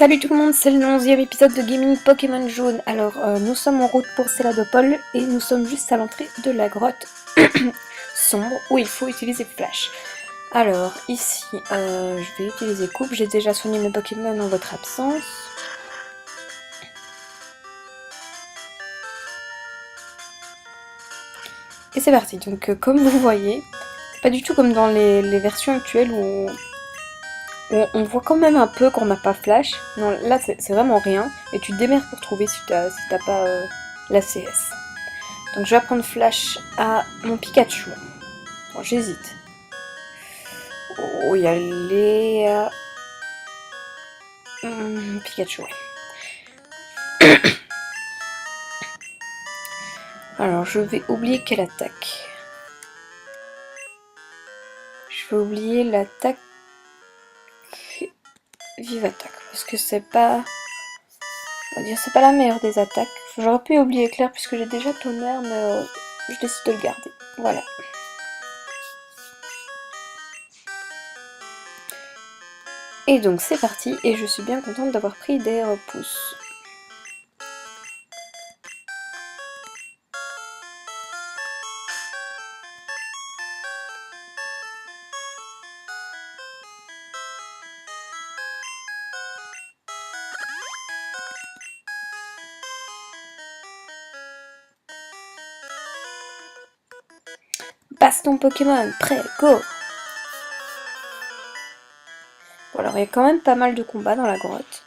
Salut tout le monde, c'est le 11e épisode de Gaming Pokémon Jaune. Alors, nous sommes en route pour Céladopol et nous sommes juste à l'entrée de la grotte sombre où il faut utiliser Flash. Alors, ici, je vais utiliser Coupe. J'ai déjà soigné mes Pokémon en votre absence. Et c'est parti. Donc, comme vous voyez, c'est pas du tout comme dans les versions actuelles où on voit quand même un peu qu'on n'a pas Flash. Non, là c'est vraiment rien. Et tu te démerdes pour trouver si t'as pas la CS. Donc je vais prendre Flash à mon Pikachu. Bon, j'hésite. Oh, il y a les... Pikachu, ouais. Alors je vais oublier quelle attaque. Je vais oublier l'attaque... Vive attaque. Parce que c'est pas... On va dire c'est pas la meilleure des attaques. J'aurais pu oublier Éclair puisque j'ai déjà Tonnerre, mais je décide de le garder. Voilà. Et donc c'est parti, et je suis bien contente d'avoir pris des repousses. Baston Pokémon, prêt, go! Bon alors il y a quand même pas mal de combats dans la grotte.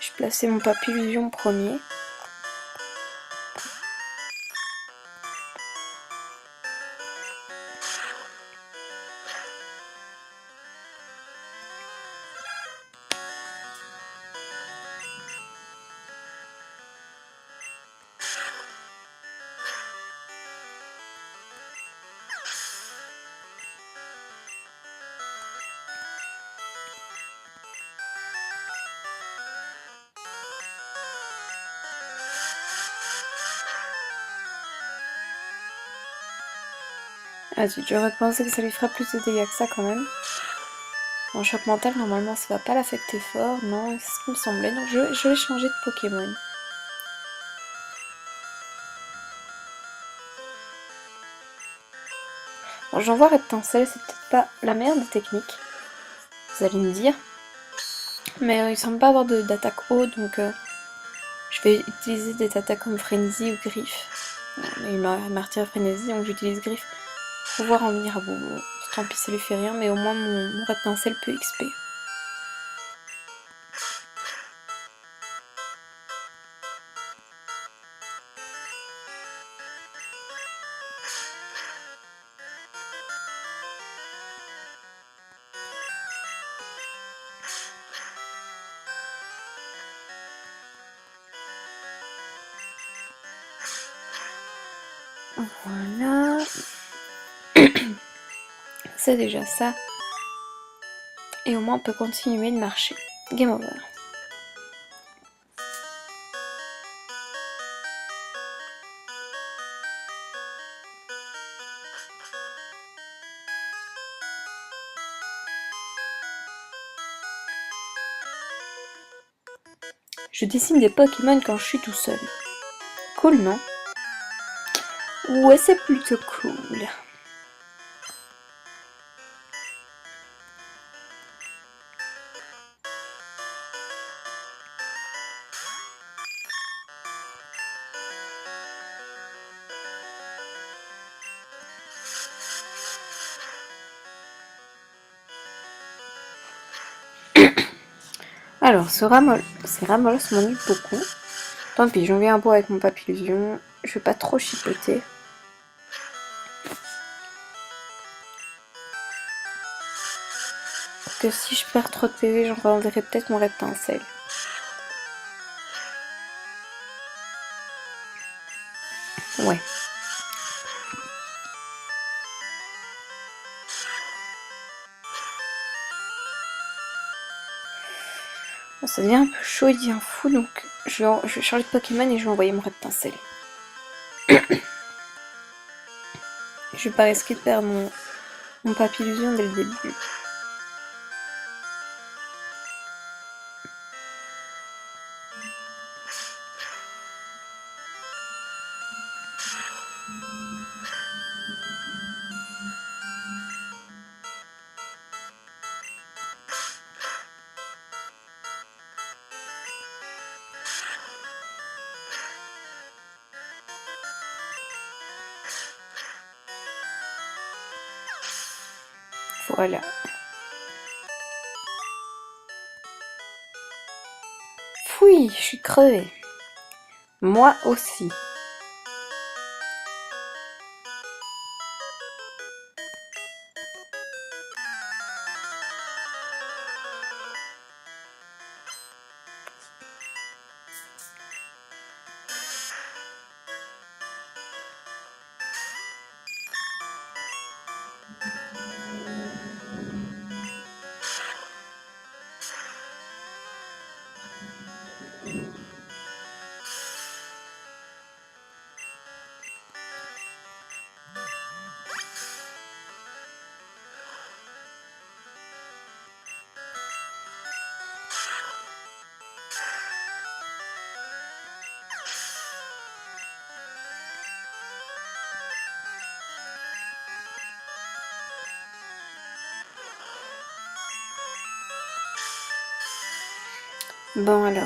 Je vais placer mon Papillusion premier. Ah zut, j'aurais pensé que ça lui ferait plus de dégâts que ça quand même. En choc mental, normalement ça va pas l'affecter fort, non, c'est ce qui me semblait. Donc je vais changer de Pokémon. Bon, j'envoie Reptincelle, c'est peut-être pas la meilleure des techniques, vous allez me dire. Mais il semble pas avoir d'attaque haute, donc je vais utiliser des attaques comme Frenzy ou Griffe. Il m'a retiré Frenzy, donc j'utilise Griffe pour pouvoir en venir à bout. Bon, tant pis, ça lui fait rien, mais au moins mon Reptincelle peut XP. Voilà. C'est déjà ça. Et au moins on peut continuer de marcher. Game over. Je dessine des Pokémon quand je suis tout seul. Cool, non? Ouais, c'est plutôt cool. Alors, ces Ramolos m'ennuie beaucoup. Tant pis, j'en viens un peu avec mon Papillusion. Je vais pas trop chipoter. Parce que si je perds trop de PV, j'en renverrai peut-être mon Reptincelle. Ouais. Bon, ça devient un peu chaud et devient fou, donc je vais changer de Pokémon et je vais envoyer mon Reptincelle. Je vais pas risquer de perdre mon Papillusion dès le début. Voilà. Fouille, je suis crevée. Moi aussi. Bon alors.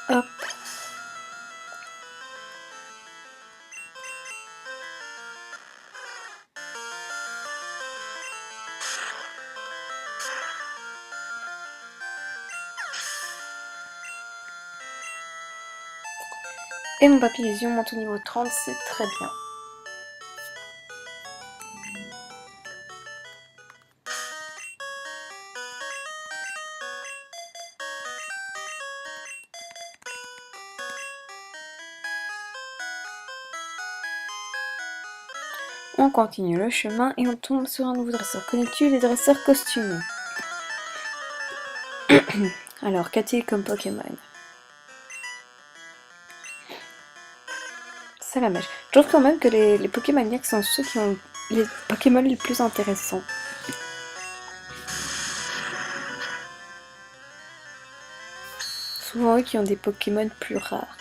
Hop. Et mon papillon monte au niveau 30, c'est très bien. On continue le chemin et on tombe sur un nouveau dresseur. Connais-tu les dresseurs costumés? Alors, qu'a-t-il comme Pokémon? Salamèche. Je trouve quand même que les Pokémaniacs sont ceux qui ont les Pokémon les plus intéressants. Souvent eux qui ont des Pokémon plus rares.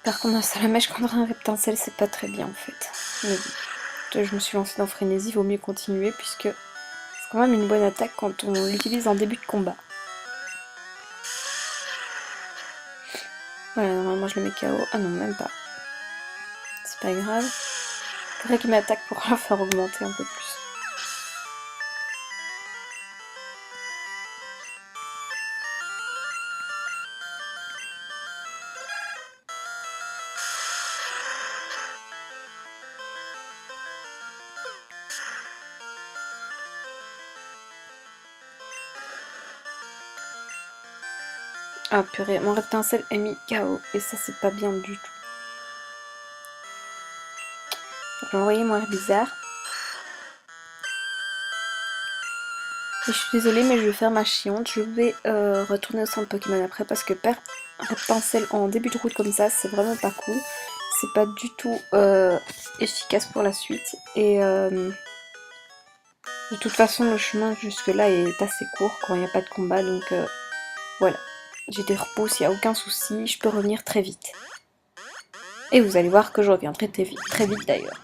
Par contre, un Salamèche contre un Reptincelle, c'est pas très bien en fait. Mais bon, je me suis lancée dans Frénésie, vaut mieux continuer puisque c'est quand même une bonne attaque quand on l'utilise en début de combat. Voilà, normalement je le mets KO. Ah non, même pas. C'est pas grave. Faudrait qu'il m'attaque pour la faire augmenter un peu plus. Ah purée, mon Reptincelle est mis KO et ça c'est pas bien du tout. J'ai envoyé mon Herbizarre. Et je suis désolée mais je vais faire ma chiante. Je vais retourner au centre Pokémon après parce que perdre un Reptincelle en début de route comme ça c'est vraiment pas cool. C'est pas du tout efficace pour la suite. Et de toute façon le chemin jusque là est assez court quand il n'y a pas de combat donc voilà. J'ai des repousses, il n'y a aucun souci, je peux revenir très vite. Et vous allez voir que je reviendrai très vite d'ailleurs.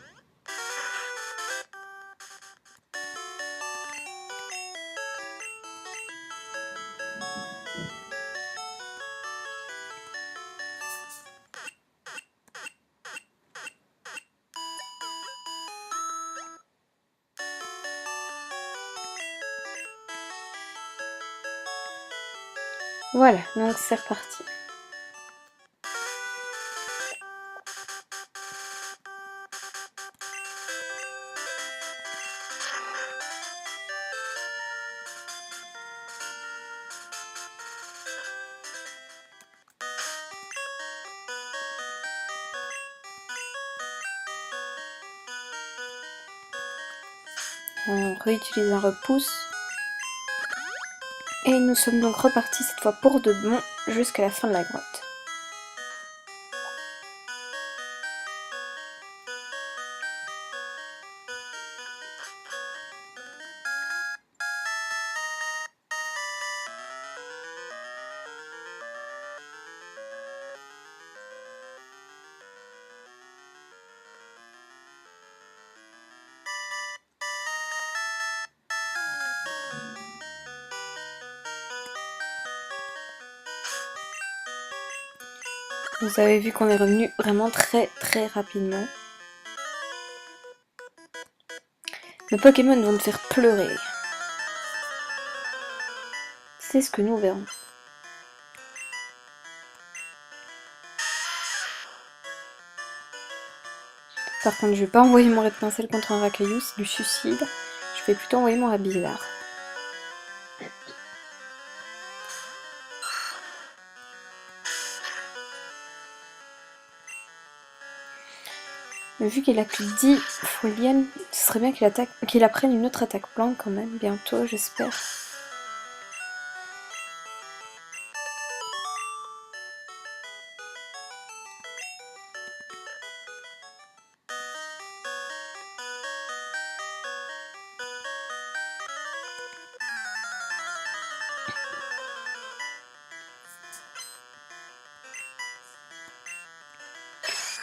Voilà, donc c'est reparti. On réutilise un repousse. Et nous sommes donc repartis cette fois pour de bon jusqu'à la fin de la grotte. Vous avez vu qu'on est revenu vraiment très rapidement. Nos Pokémon vont me faire pleurer. C'est ce que nous verrons. Par contre, je vais pas envoyer mon Red-Pincel contre un Racaillou, c'est du suicide. Je vais plutôt envoyer mon Rabizard. Mais vu qu'il a que 10 Foliennes, ce serait bien qu'il apprenne une autre attaque blanche quand même, bientôt, j'espère.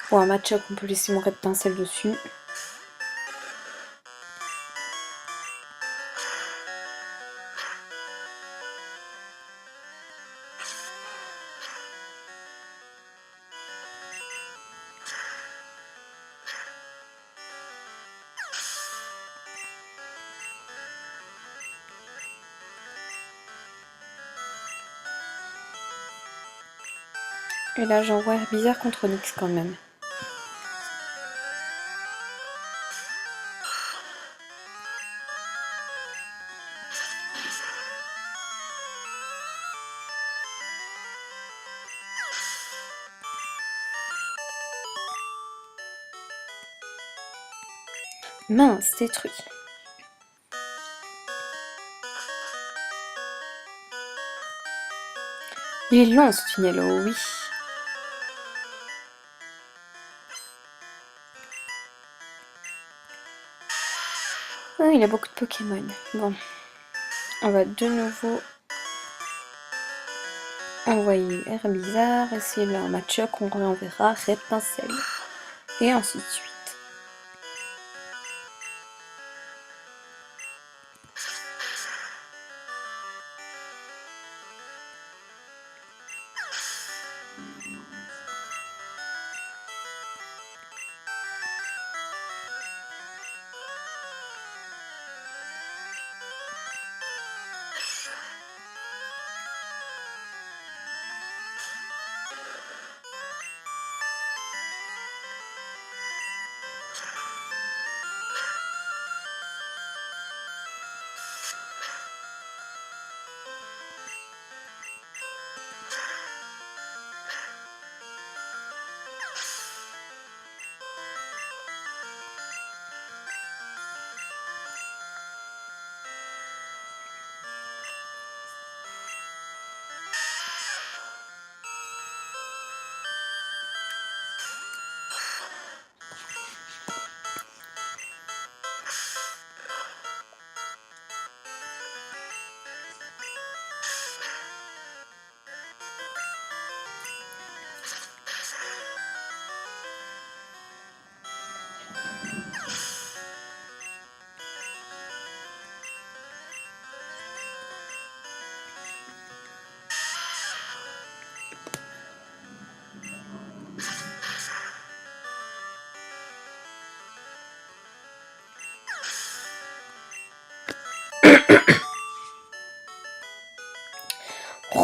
Pour un match-up, on peut laisser mon Red-Pincel dessus. Et là, j'envoie Herbizarre contre Onix quand même. Mince, détruit. Il est long ce tunnel, oh oui. Ah, il a beaucoup de Pokémon. Bon, on va de nouveau envoyer Herbizarre, essayer un match-up, on renverra Red-Pincel. Et ainsi de suite.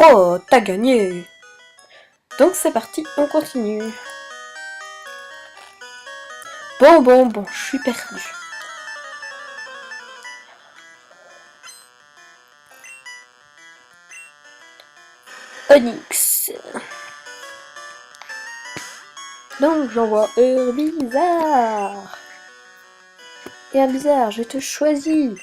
Oh, t'as gagné! Donc c'est parti, on continue. Bon, je suis perdu. Onix. Donc j'envoie Herbizarre. Herbizarre, je te choisis.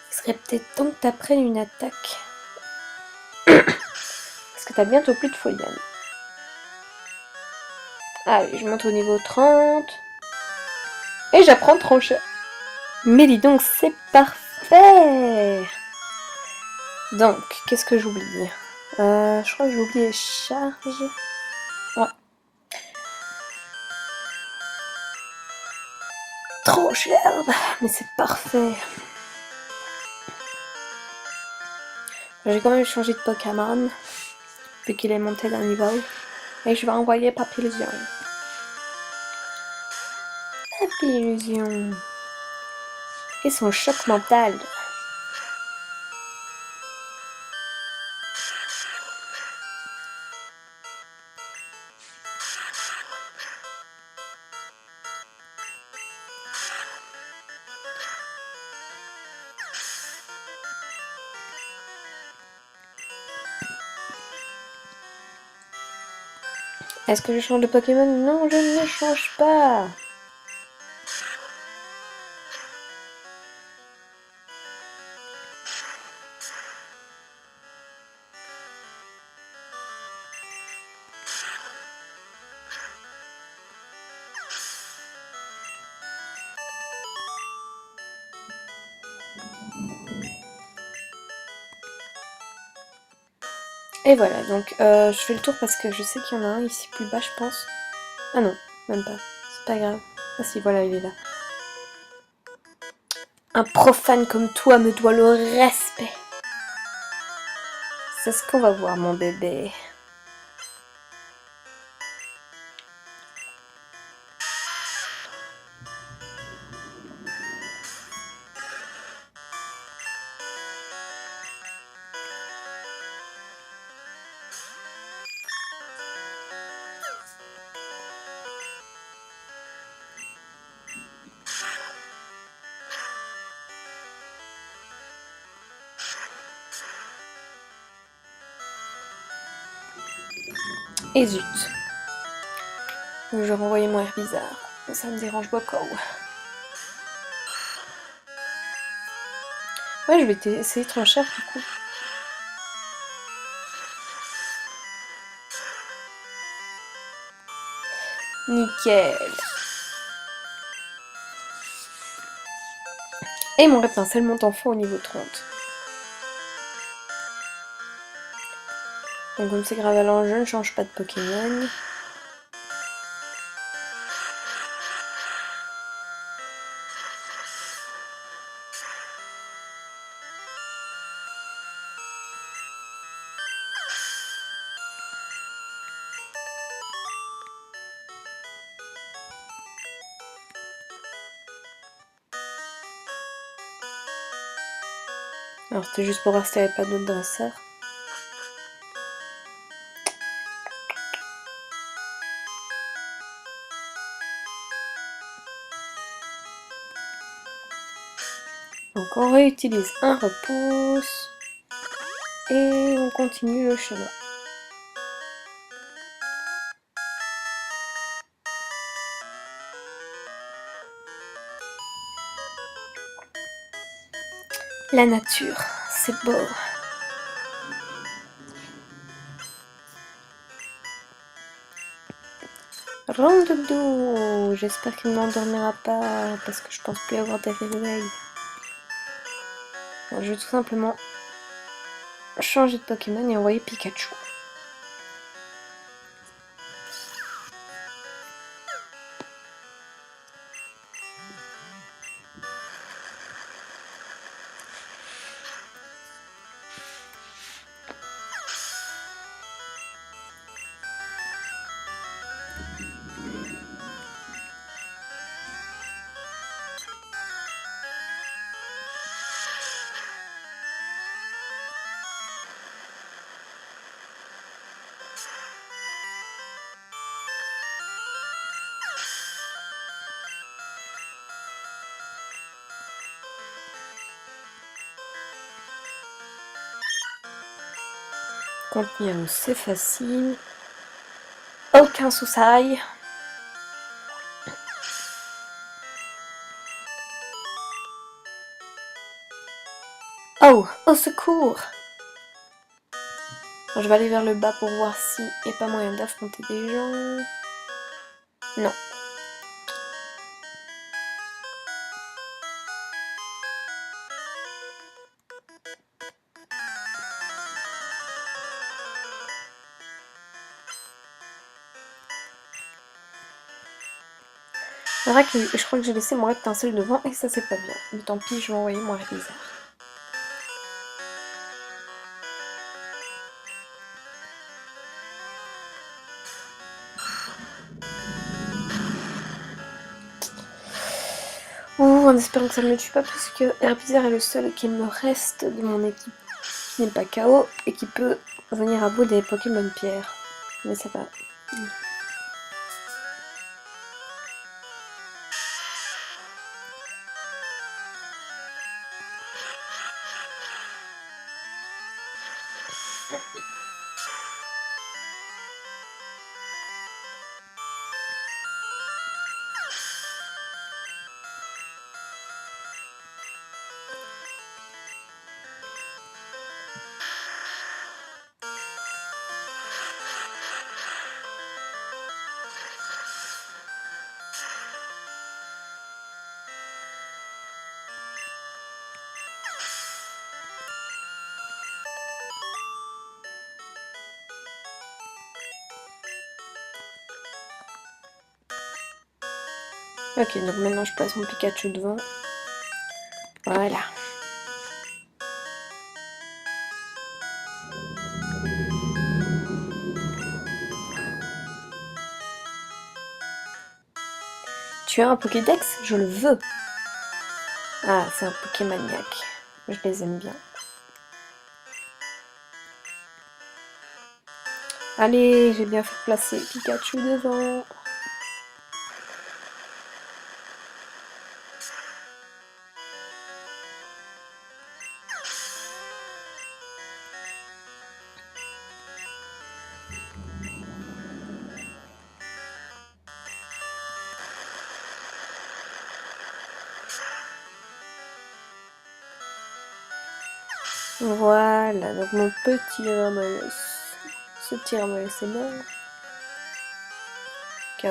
Il serait peut-être temps que t'apprennes une attaque. Parce que t'as bientôt plus de Foliane. Allez, je monte au niveau 30. Et j'apprends trancheur. Mais dis donc, c'est parfait! Donc, qu'est-ce que j'oublie? Je crois que j'ai oublié charge. Ouais. trop cher, mais c'est parfait. J'ai quand même changé de Pokémon, vu qu'il est monté d'un niveau. Et je vais envoyer Papillusion. Papillusion. Et son choc mental. Est-ce que je change de Pokémon? Non, je ne change pas. Et voilà, donc je fais le tour parce que je sais qu'il y en a un ici plus bas, je pense. Ah non, même pas. C'est pas grave. Ah si, voilà, il est là. Un profane comme toi me doit le respect. C'est ce qu'on va voir, mon bébé. Et zut. Je renvoyais mon air bizarre. Ça me dérange beaucoup. Ouais, je vais essayer tranchère du coup. Nickel. Et mon étincelle monte enfin au niveau 30. Donc comme c'est Gravalanche, je ne change pas de Pokémon. Alors c'était juste pour voir s'il n'y avait pas d'autres dresseurs. Donc on réutilise un repousse. Et on continue le chemin. La nature, c'est beau. Rondoudou, j'espère qu'il ne m'endormira pas parce que je pense plus avoir des réveils. Bon, je vais tout simplement changer de Pokémon et envoyer Pikachu. Contenir, c'est facile. Aucun souci. Oh, au secours! Je vais aller vers le bas pour voir s'il n'y a pas moyen d'affronter des gens. Non. C'est vrai que je crois que j'ai laissé mon rectincelle devant et ça c'est pas bien. Mais tant pis, je vais envoyer mon réviseur. Ouh, en espérant que ça ne me tue pas, parce que Herbizère est le seul qui me reste de mon équipe qui n'est pas KO et qui peut venir à bout des Pokémon pierre. Mais ça va. Ok, donc maintenant je place mon Pikachu devant. Voilà. Tu as un Pokédex? Je le veux. Ah, c'est un Pokémaniac. Je les aime bien. Allez, j'ai bien fait placer Pikachu devant. Voilà, donc mon petit Ramolus. Ce petit Ramolus est mort. KO.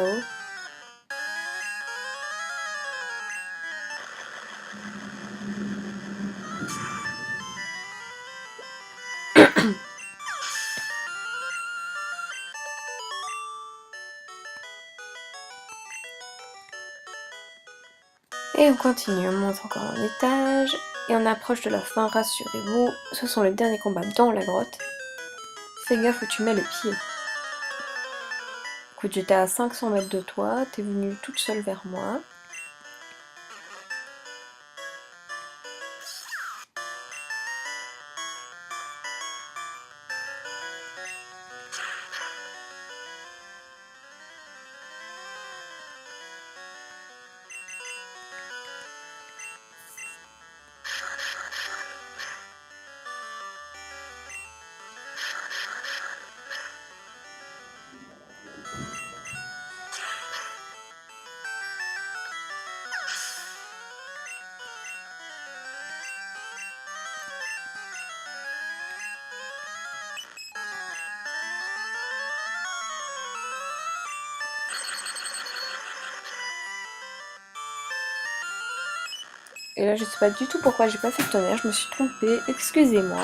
Et on continue, on monte encore un étage. Et on approche de la fin, rassurez-vous. Ce sont les derniers combats dans la grotte. Fais gaffe où tu mets les pieds. Écoute, j'étais à 500 mètres de toi, t'es venue toute seule vers moi. Et là, je sais pas du tout pourquoi j'ai pas fait le tonnerre, je me suis trompée, excusez-moi.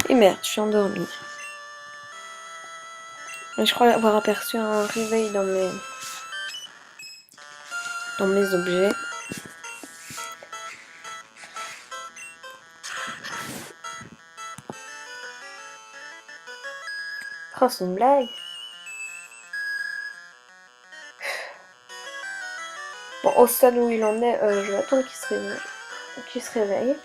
Et merde, je suis endormie. Mais je crois avoir aperçu un réveil dans mes objets. Oh, c'est une blague. Bon, au stade où il en est, je vais attendre qu'il se réveille.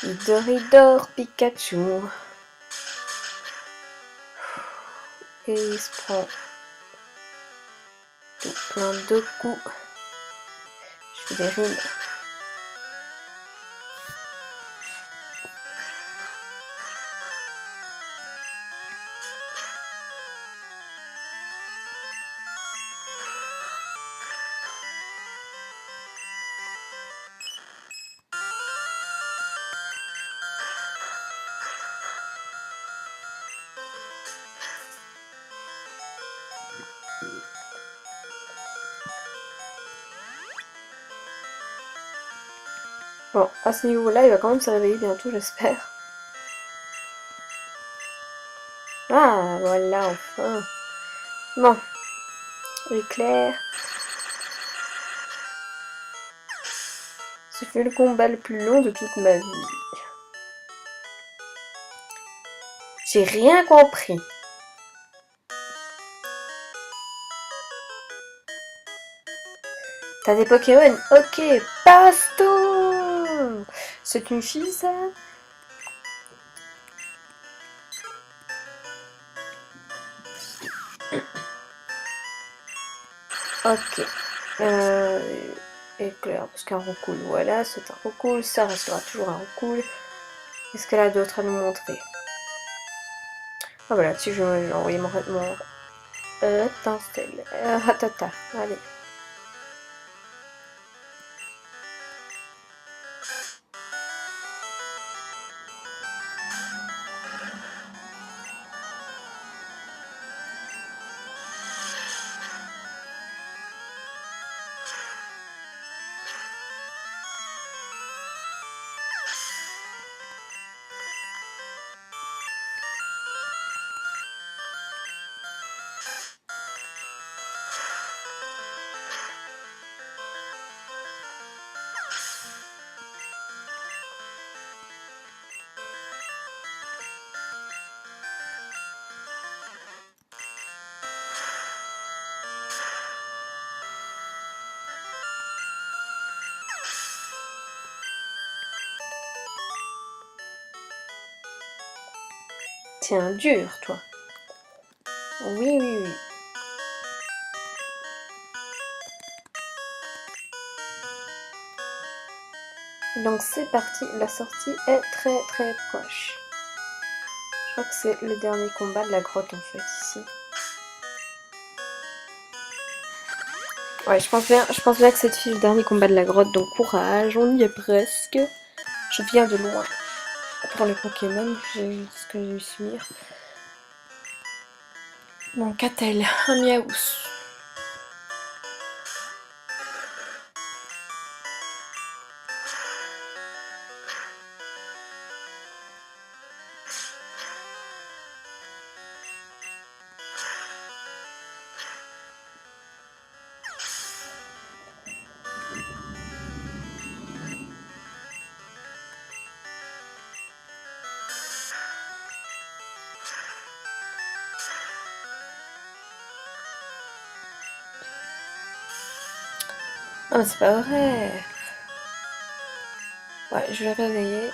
Il dort, Pikachu. Et il se prend plein de coups. Je fais des rimes. Bon, à ce niveau-là, il va quand même se réveiller bientôt, j'espère. Ah, voilà, enfin. Bon, éclair. Ce fut le combat le plus long de toute ma vie. J'ai rien compris. T'as des Pokémon? Ok, Pasto! C'est une fille, ça? Ok. Éclair, parce qu'un Roucoule, voilà, c'est un Roucoule, ça restera toujours un Roucoule. Qu'est-ce qu'elle a d'autre à nous montrer? Ah voilà, si je vais envoyer mon étincelle. Ratata, allez. Tiens, dur, toi. Oui, oui, oui. Donc c'est parti, la sortie est très très proche. Je crois que c'est le dernier combat de la grotte en fait ici. Ouais, je pense bien que cette fille est le dernier combat de la grotte, donc courage, on y est presque. Je viens de loin. Pour les Pokémon, j'ai ce que j'ai eu suivre. Bon, qu'a-t-elle? Un Miaous. Ah, mais c'est pas vrai. Ouais, je vais réveiller.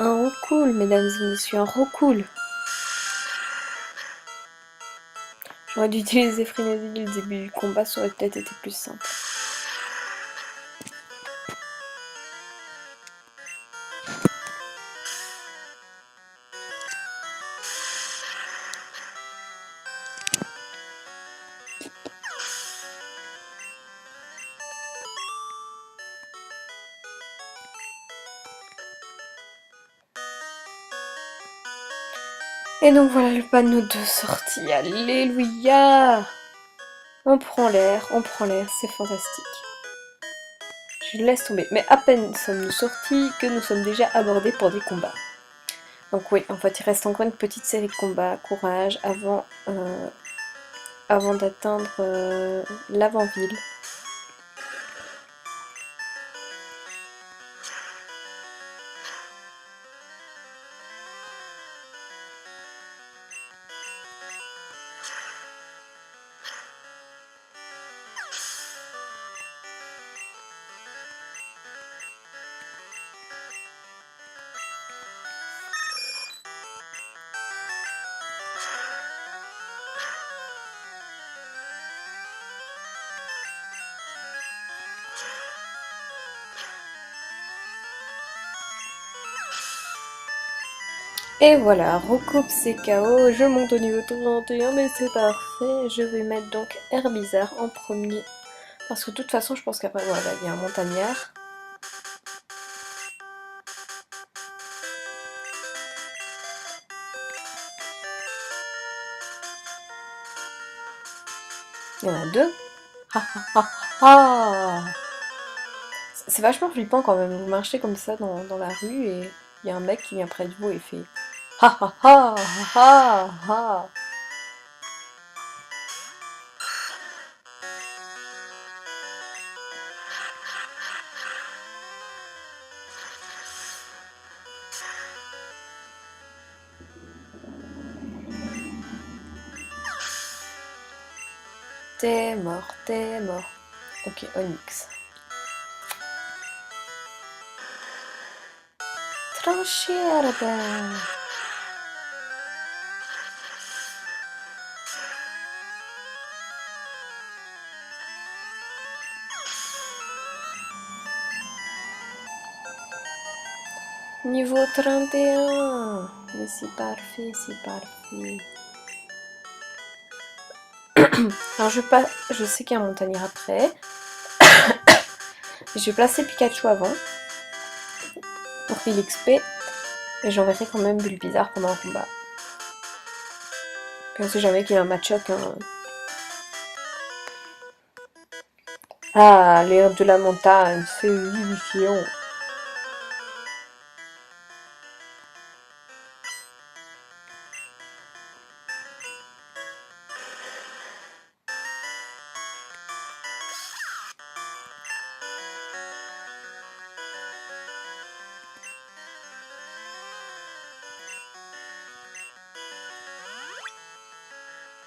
Un Roucoule, mesdames et messieurs, un Roucoule. J'aurais dû utiliser Frénésie dès le début du combat, ça aurait peut-être été plus simple. Et donc voilà le panneau de sortie. Alléluia! On prend l'air, c'est fantastique. Je laisse tomber. Mais à peine sommes-nous sortis que nous sommes déjà abordés pour des combats. Donc oui, en fait, il reste encore une petite série de combats, courage, avant d'atteindre l'avant-ville. Et voilà, recoupe c'est KO, je monte au niveau 31, mais c'est parfait. Je vais mettre donc Herbizarre en premier. Parce que de toute façon, je pense qu'après, voilà, il y a un montagnard. Il y en a deux. Ha ha ha ha. C'est vachement flippant quand même, vous marchez comme ça dans la rue et il y a un mec qui vient près de vous et fait ha ha ha ha ha. T'es mort, t'es mort. Ok, Onyx. Tranché à la balle. Niveau 31. Mais c'est parfait, c'est parfait. Alors je sais qu'il y a un montagnard après. Je vais placer Pikachu avant. Pour qu'il XP. Et j'enverrai quand même Bulbizarre pendant le combat. Puis on sait jamais qu'il y a un match-up. Hein. Ah, l'air de la montagne, c'est vivifiant.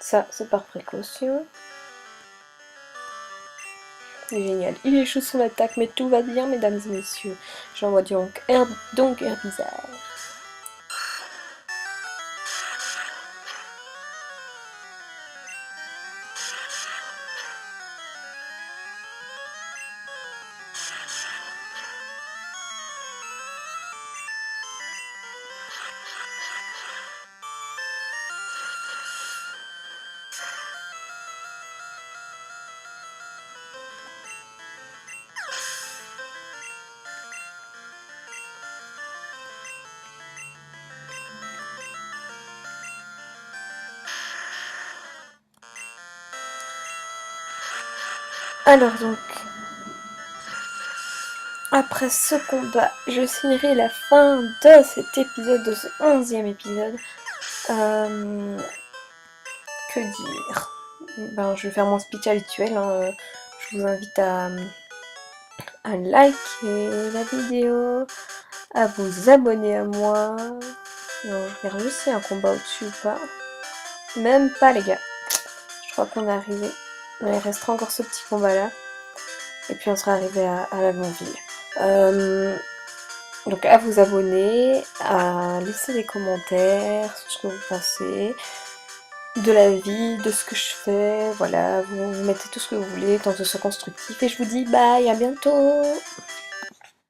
Ça, c'est par précaution. Génial. Il échoue son attaque, mais tout va bien, mesdames et messieurs. J'envoie donc Herbizarre. Alors donc, après ce combat, je signerai la fin de cet épisode, de ce 11e épisode. Que dire? Ben, je vais faire mon speech habituel. Hein. Je vous invite à liker la vidéo, à vous abonner à moi. Non, je regarde juste s'il y a un combat au-dessus ou pas. Même pas, les gars. Je crois qu'on est arrivé. Il restera encore ce petit combat-là. Et puis on sera arrivé à la Longueville. Donc à vous abonner, à laisser des commentaires sur ce que vous pensez de la vie, de ce que je fais, voilà, vous mettez tout ce que vous voulez, tant que ce soit constructif, et je vous dis bye, à bientôt.